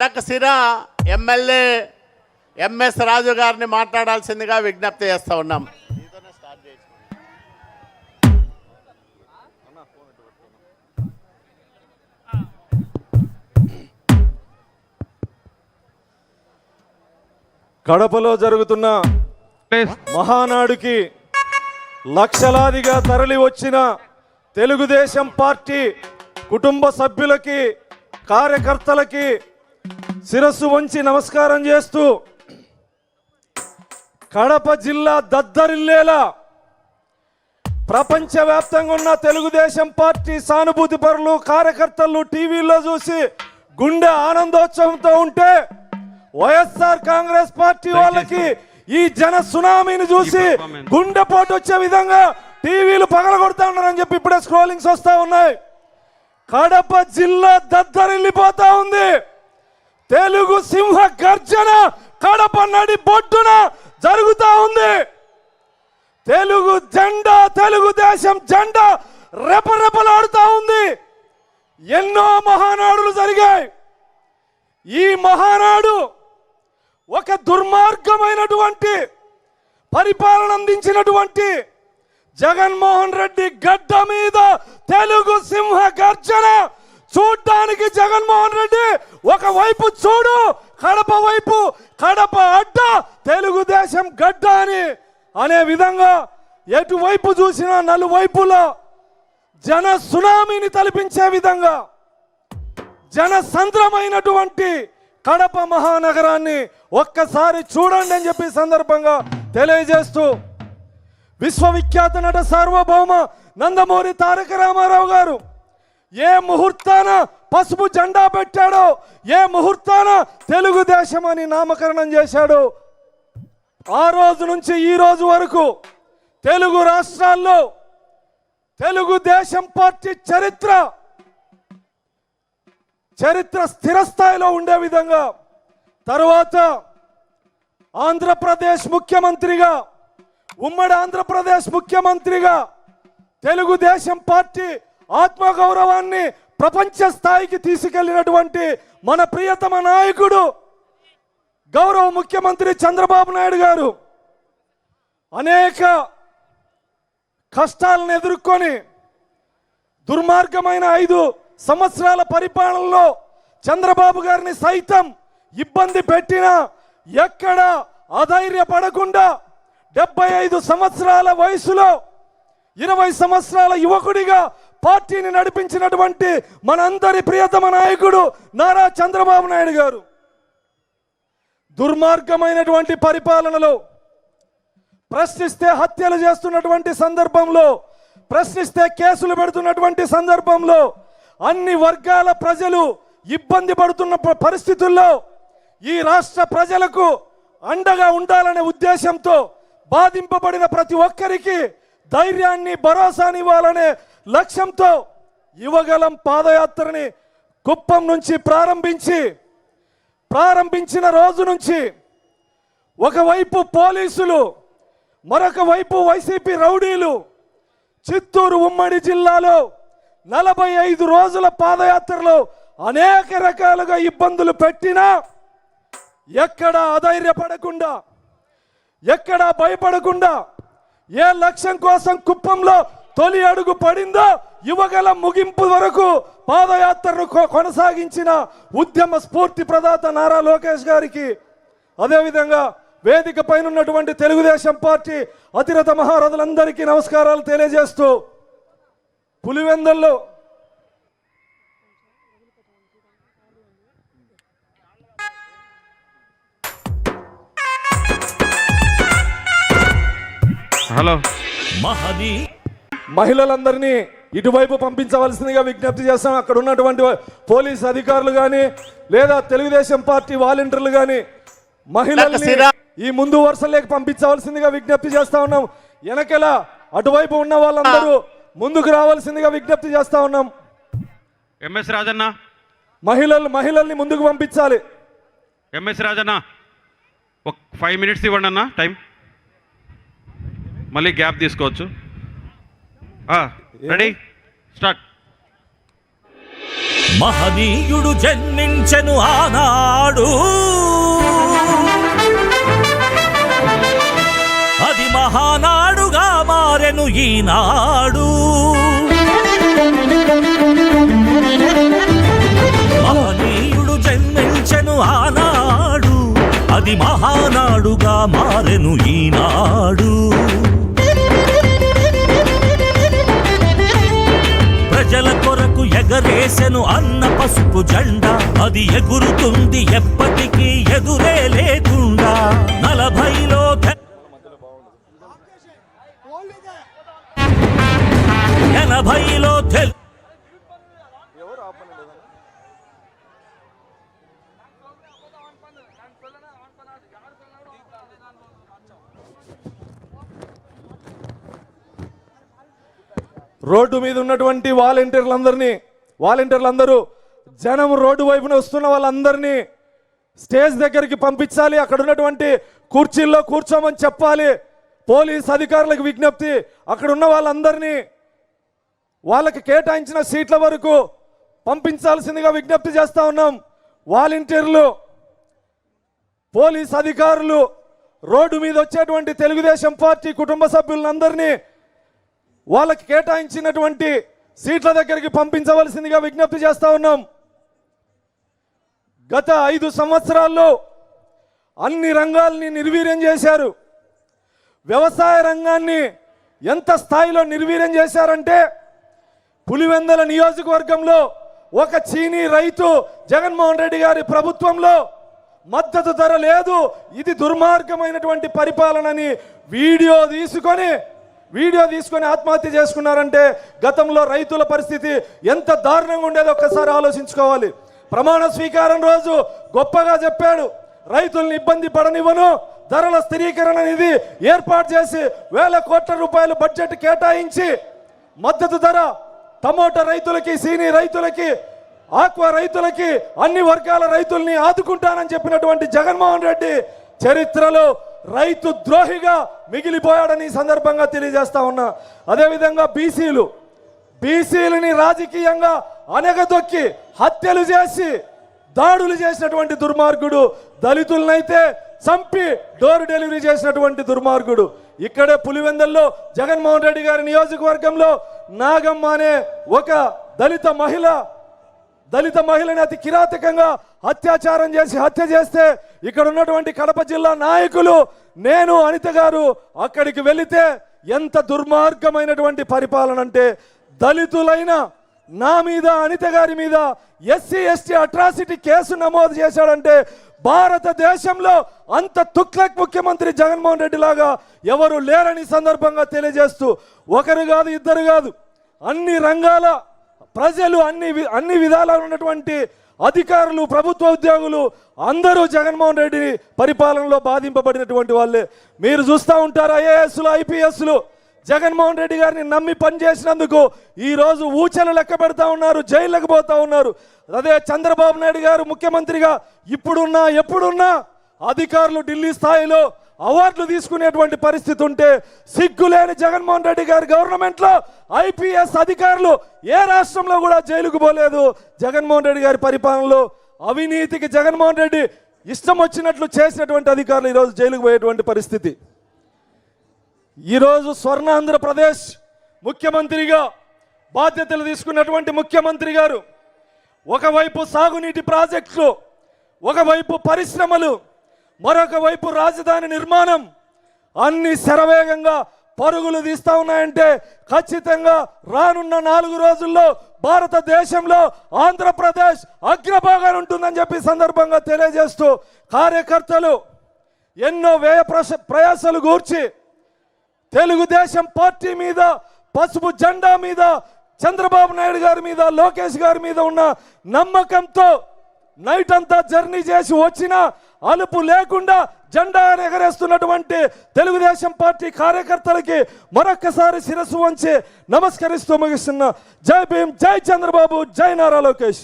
సిరా MLA MS రాజు గారిని మాట్లాడాల్సిందిగా విజ్ఞప్తి చేస్తా ఉన్నాం. కడపలో జరుగుతున్న మహానాడుకి లక్షలాదిగా తరలి వచ్చిన తెలుగుదేశం పార్టీ కుటుంబ సభ్యులకి, కార్యకర్తలకి శిరస్సు వంచి నమస్కారం చేస్తూ, కడప జిల్లా దద్దరిల్లేలా ప్రపంచవ్యాప్తంగా ఉన్న తెలుగుదేశం పార్టీ సానుభూతి పరులు, కార్యకర్తలు టీవీలో చూసి గుండె ఆనందోత్సవంతో ఉంటే, వైఎస్ఆర్ కాంగ్రెస్ పార్టీ వాళ్ళకి ఈ జన సునామీని చూసి గుండెపోటు వచ్చే విధంగా టీవీలు పగలగొడతా ఉన్నారని చెప్పి ఇప్పుడే స్క్రోలింగ్స్ వస్తా ఉన్నాయి. కడప జిల్లా దద్దరిల్లిపోతా ఉంది. తెలుగు సింహ గర్జన కడప నడి బొడ్డున జరుగుతా ఉంది. తెలుగు జెండా, తెలుగుదేశం జెండా రెపరెపలాడుతా ఉంది. ఎన్నో మహానాడులు జరిగాయి. ఈ మహానాడు ఒక దుర్మార్గమైనటువంటి పరిపాలన అందించినటువంటి జగన్మోహన్ రెడ్డి గడ్డ మీద తెలుగు సింహ గర్జన చూడ్డానికి. జగన్మోహన్ రెడ్డి ఒకవైపు చూడు, కడప వైపు కడప అడ్డ, తెలుగుదేశం గడ్డ అని అనే విధంగా ఎటువైపు చూసినా నలువైపులా జన సునామీని తలపించే విధంగా జనసంద్రమైనటువంటి కడప మహానగరాన్ని ఒక్కసారి చూడండి అని చెప్పి సందర్భంగా తెలియజేస్తూ, విశ్వవిఖ్యాత నట సార్వభౌమ నందమూరి తారక రామారావు గారు ఏ ముహూర్తాన పసుపు జెండా పెట్టాడో, ఏ ముహూర్తాన తెలుగుదేశం అని నామకరణం చేశాడో, ఆ రోజు నుంచి ఈ రోజు వరకు తెలుగు రాష్ట్రాల్లో తెలుగుదేశం పార్టీ చరిత్ర స్థిరస్థాయిలో ఉండే విధంగా, తర్వాత ఆంధ్రప్రదేశ్ ముఖ్యమంత్రిగా, ఉమ్మడి ఆంధ్రప్రదేశ్ ముఖ్యమంత్రిగా తెలుగుదేశం పార్టీ ఆత్మగౌరవాన్ని ప్రపంచ స్థాయికి తీసుకెళ్లినటువంటి మన ప్రియతమ నాయకుడు గౌరవ ముఖ్యమంత్రి చంద్రబాబు నాయుడు గారు అనేక కష్టాలను ఎదుర్కొని దుర్మార్గమైన 5 సంవత్సరాల పరిపాలనలో చంద్రబాబు గారిని సైతం ఇబ్బంది పెట్టినా ఎక్కడ అధైర్యపడకుండా 75 సంవత్సరాల వయసులో 20 సంవత్సరాల యువకుడిగా పార్టీని నడిపించినటువంటి మనందరి ప్రియతమ నాయకుడు నారా చంద్రబాబు నాయుడు గారు దుర్మార్గమైనటువంటి పరిపాలనలో, ప్రశ్నిస్తే హత్యలు చేస్తున్నటువంటి సందర్భంలో, ప్రశ్నిస్తే కేసులు పెడుతున్నటువంటి సందర్భంలో, అన్ని వర్గాల ప్రజలు ఇబ్బంది పడుతున్న పరిస్థితుల్లో ఈ రాష్ట్ర ప్రజలకు అండగా ఉండాలనే ఉద్దేశంతో బాధింపబడిన ప్రతి ఒక్కరికి ధైర్యాన్ని, భరోసాని ఇవ్వాలనే లక్ష్యంతో యువగలం పాదయాత్రని కుప్పం నుంచి ప్రారంభించిన రోజు నుంచి ఒకవైపు పోలీసులు, మరొక వైపు వైసీపీ రౌడీలు చిత్తూరు ఉమ్మడి జిల్లాలో 45 రోజుల పాదయాత్రలో అనేక రకాలుగా ఇబ్బందులు పెట్టినా ఎక్కడా అధైర్యపడకుండా, ఎక్కడా భయపడకుండా ఏ లక్ష్యం కోసం కుప్పంలో తొలి అడుగు పడిందో యువగల ముగింపు వరకు పాదయాత్రను కొనసాగించిన ఉద్యమ స్ఫూర్తి ప్రదాత నారా లోకేష్ గారికి, అదేవిధంగా వేదిక పైన ఉన్నటువంటి తెలుగుదేశం పార్టీ అతిరథ మహారథులందరికీ నమస్కారాలు తెలియజేస్తూ, పులివెందుల్లో మహిళలందరినీ ఇటువైపు పంపించవలసిందిగా విజ్ఞప్తి చేస్తాం. అక్కడ ఉన్నటువంటి పోలీస్ అధికారులు కానీ లేదా తెలుగుదేశం పార్టీ వాలంటీర్లు కానీ మహిళల్ని ఈ ముందు వరుసలోకి పంపించవలసిందిగా విజ్ఞప్తి చేస్తా ఉన్నాం. వెనకల అటువైపు ఉన్న వాళ్ళందరూ ముందుకు రావాల్సిందిగా విజ్ఞప్తి చేస్తా ఉన్నాం. ఎంఎస్ రాజన్న, మహిళల్ని ముందుకు పంపించాలి. ఎంఎస్ రాజన్న ఒక 5 minutes ఇవ్వండి అన్న టైం, మళ్ళీ గ్యాప్ తీసుకోవచ్చు. Ready, start. మహనీయుడు జన్మించెను ఆనాడు, అది మహానాడుగా మారెను ఈనాడు. మహనీయుడు జన్మించెను ఆనాడు, అది మహానాడుగా మారెను ఈనాడు. ప్రజల కొరకు ఎగరేసెను అన్న పసుపు జెండా, అది ఎగురుతుంది ఎప్పటికీ ఎదురే లేకుండా. 40లో 80లో రోడ్డు మీద ఉన్నటువంటి వాలంటీర్లందరూ జనం రోడ్డు వైపున వస్తున్న వాళ్ళందరినీ స్టేజ్ దగ్గరికి పంపించాలి. అక్కడ ఉన్నటువంటి కుర్చీల్లో కూర్చోమని చెప్పాలి. పోలీస్ అధికారులకు విజ్ఞప్తి, అక్కడ ఉన్న వాళ్ళందరినీ వాళ్ళకి కేటాయించిన సీట్ల వరకు పంపించాల్సిందిగా విజ్ఞప్తి చేస్తా ఉన్నాం. వాలంటీర్లు, పోలీస్ అధికారులు రోడ్డు మీద వచ్చేటువంటి తెలుగుదేశం పార్టీ కుటుంబ సభ్యులందరినీ వాళ్ళకి కేటాయించినటువంటి సీట్ల దగ్గరికి పంపించవలసిందిగా విజ్ఞప్తి చేస్తా ఉన్నాం. గత 5 సంవత్సరాల్లో అన్ని రంగాల్ని నిర్వీర్యం చేశారు. వ్యవసాయ రంగాన్ని ఎంత స్థాయిలో నిర్వీర్యం చేశారంటే, పులివెందుల నియోజకవర్గంలో ఒక చీనీ రైతు జగన్మోహన్ రెడ్డి గారి ప్రభుత్వంలో మద్దతు ధర లేదు, ఇది దుర్మార్గమైనటువంటి పరిపాలనని వీడియో తీసుకొని ఆత్మహత్య చేసుకున్నారంటే గతంలో రైతుల పరిస్థితి ఎంత దారుణంగా ఉండేదో ఒక్కసారి ఆలోచించుకోవాలి. ప్రమాణ స్వీకారం రోజు గొప్పగా చెప్పాడు, రైతుల్ని ఇబ్బంది పడనివ్వను, ధరల స్థిరీకరణ నిధి ఏర్పాటు చేసి 1000 కోట్ల రూపాయలు బడ్జెట్ కేటాయించి మద్దతు ధర టమోటా రైతులకి, సీనీ రైతులకి, ఆక్వా రైతులకి, అన్ని వర్గాల రైతుల్ని ఆదుకుంటానని చెప్పినటువంటి జగన్మోహన్ రెడ్డి చరిత్రలో రైతు ద్రోహిగా మిగిలిపోయాడని సందర్భంగా తెలియజేస్తా ఉన్నా. అదేవిధంగా బీసీలని రాజకీయంగా అనగదొక్కి హత్యలు చేసి దాడులు చేసినటువంటి దుర్మార్గుడు, దళితులనైతే చంపి డోర్ డెలివరీ చేసినటువంటి దుర్మార్గుడు. ఇక్కడే పులివెందుల్లో జగన్మోహన్ రెడ్డి గారి నియోజకవర్గంలో నాగమ్మ అనే ఒక దళిత మహిళని అతి కిరాతకంగా అత్యాచారం చేసి హత్య చేస్తే ఇక్కడ ఉన్నటువంటి కడప జిల్లా నాయకులు, నేను, అనిత గారు అక్కడికి వెళితే ఎంత దుర్మార్గమైనటువంటి పరిపాలన అంటే, దళితులైన నా మీద, అనిత గారి మీద ఎస్సీ ఎస్టీ అట్రాసిటీ కేసు నమోదు చేశాడంటే భారతదేశంలో అంత తుక్లక్ ముఖ్యమంత్రి జగన్మోహన్ రెడ్డి లాగా ఎవరు లేరని సందర్భంగా తెలియజేస్తూ, ఒకరు కాదు, ఇద్దరు కాదు, అన్ని రంగాల ప్రజలు, అన్ని విధాలా ఉన్నటువంటి అధికారులు, ప్రభుత్వ ఉద్యోగులు అందరూ జగన్మోహన్ రెడ్డి పరిపాలనలో బాధింపబడినటువంటి వాళ్ళే. మీరు చూస్తూ ఉంటారు, ఐఏఎస్లు, ఐపీఎస్లు జగన్మోహన్ రెడ్డి గారిని నమ్మి పనిచేసినందుకు ఈరోజు ఊచలు లెక్క పెడతా ఉన్నారు, జైళ్ళకు పోతా ఉన్నారు. అదే చంద్రబాబు నాయుడు గారు ముఖ్యమంత్రిగా ఎప్పుడున్నా అధికారులు ఢిల్లీ స్థాయిలో అవార్డులు తీసుకునేటువంటి పరిస్థితి ఉంటే, సిగ్గులేని జగన్మోహన్ రెడ్డి గారి గవర్నమెంట్లో ఐపీఎస్ అధికారులు ఏ రాష్ట్రంలో కూడా జైలుకు పోలేదు. జగన్మోహన్ రెడ్డి గారి పరిపాలనలో అవినీతికి జగన్మోహన్ రెడ్డి ఇష్టం వచ్చినట్లు చేసినటువంటి అధికారులు ఈరోజు జైలుకు పోయేటువంటి పరిస్థితి. ఈరోజు స్వర్ణాంధ్రప్రదేశ్ ముఖ్యమంత్రిగా బాధ్యతలు తీసుకున్నటువంటి ముఖ్యమంత్రి గారు ఒకవైపు సాగునీటి ప్రాజెక్టులు, ఒకవైపు పరిశ్రమలు, మరొక వైపు రాజధాని నిర్మాణం అన్ని శరవేగంగా పరుగులు తీస్తా ఉన్నాయంటే ఖచ్చితంగా రానున్న 4 రోజుల్లో భారతదేశంలో ఆంధ్రప్రదేశ్ అగ్రభాగాన ఉంటుందని చెప్పి సందర్భంగా తెలియజేస్తూ, కార్యకర్తలు ఎన్నో వ్యయ ప్రయాసాలు గూర్చి తెలుగుదేశం పార్టీ మీద, పసుపు జెండా మీద, చంద్రబాబు నాయుడు గారి మీద, లోకేష్ గారి మీద ఉన్న నమ్మకంతో నైట్ అంతా జర్నీ చేసి వచ్చిన అలుపు లేకుండా జెండా ఎగరేస్తున్నటువంటి తెలుగుదేశం పార్టీ కార్యకర్తలకి మరొక్కసారి శిరస్సు వంచి నమస్కరిస్తూ ముగిస్తున్నా. జై భీమ్, జై చంద్రబాబు, జై నారా లోకేష్.